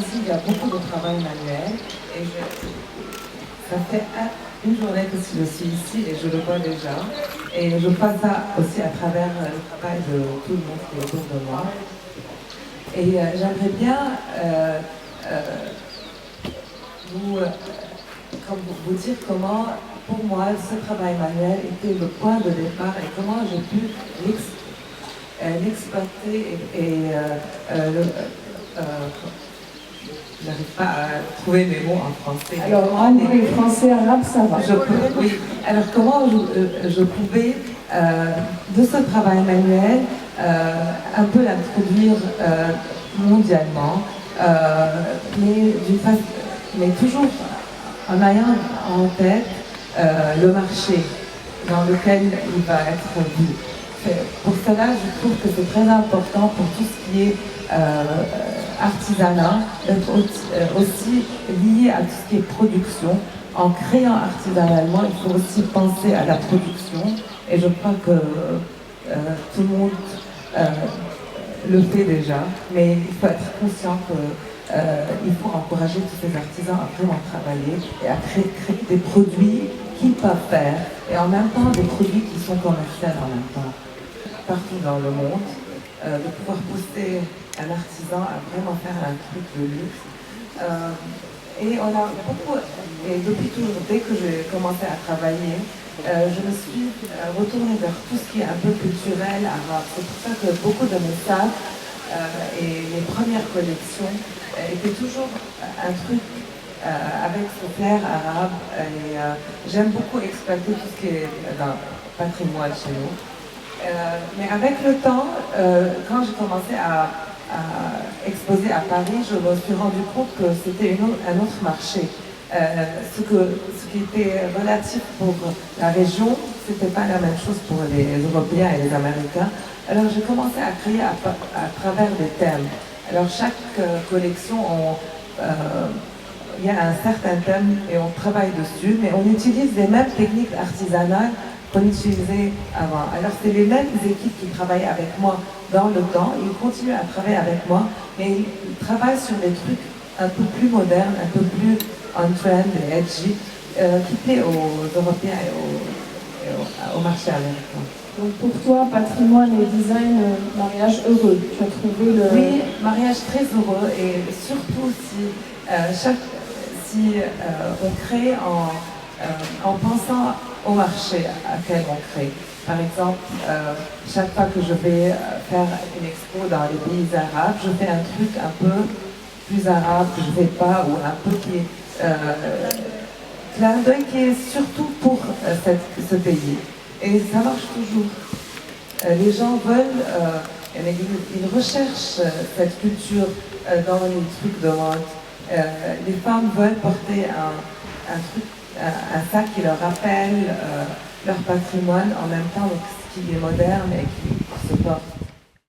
Tunisie, il y a beaucoup de travail manuel et ça fait une journée que je suis ici et je le vois déjà. Et je vois ça aussi à travers le travail de tout le monde qui est autour de moi. Et j'aimerais bien vous dire comment, pour moi, ce travail manuel était le point de départ et comment j'ai pu l'exploiter j'arrive pas à trouver mes mots en français. Alors, anglais, français, arabe, ça va. Oui. Alors, comment je pouvais, de ce travail manuel, un peu l'introduire mondialement, mais toujours en ayant en tête le marché dans lequel il va être vu. Pour cela, je trouve que c'est très important pour tout ce qui est artisanat, d'être aussi lié à tout ce qui est production. En créant artisanalement, il faut aussi penser à la production. Et je crois que tout le monde le fait déjà, mais il faut être conscient qu'il faut encourager tous ces artisans à vraiment travailler et à créer des produits qu'ils peuvent faire, et en même temps des produits qui sont commerciaux en même temps. Partout dans le monde, de pouvoir pousser un artisan à vraiment faire un truc de luxe. Et on a beaucoup, et depuis toujours, dès que j'ai commencé à travailler, je me suis retournée vers tout ce qui est un peu culturel, arabe. C'est pour ça que beaucoup de mes sacs et les premières collections étaient toujours un truc avec ce flair arabe. Et j'aime beaucoup exploiter tout ce qui est dans le patrimoine chez nous. Mais avec le temps, quand j'ai commencé à exposer à Paris, je me suis rendu compte que c'était un autre marché. Ce qui était relatif pour la région, c'était pas la même chose pour les Européens et les Américains. Alors j'ai commencé à créer à travers des thèmes. Alors chaque collection, il y a un certain thème et on travaille dessus, mais on utilise les mêmes techniques artisanales qu'on utilisait avant. Alors c'est les mêmes équipes qui travaillent avec moi dans le temps, ils continuent à travailler avec moi, mais ils travaillent sur des trucs un peu plus modernes, un peu plus on-trend et edgy, qui plaît aux Européens et au marché américain. Donc pour toi, patrimoine et design, mariage heureux, tu as trouvé le... Oui, mariage très heureux, et surtout si on crée en pensant au marché à quel on crée. Par exemple, chaque fois que je vais faire une expo dans les pays arabes, je fais un truc un peu plus arabe que je ne fais pas, ou un peu qui est clin d'œil, qui est surtout pour ce pays. Et ça marche toujours. Les gens veulent, ils recherchent cette culture dans les trucs de mode. Les femmes veulent porter un sac qui leur rappelle leur patrimoine, en même temps ce qui est moderne et qui se porte.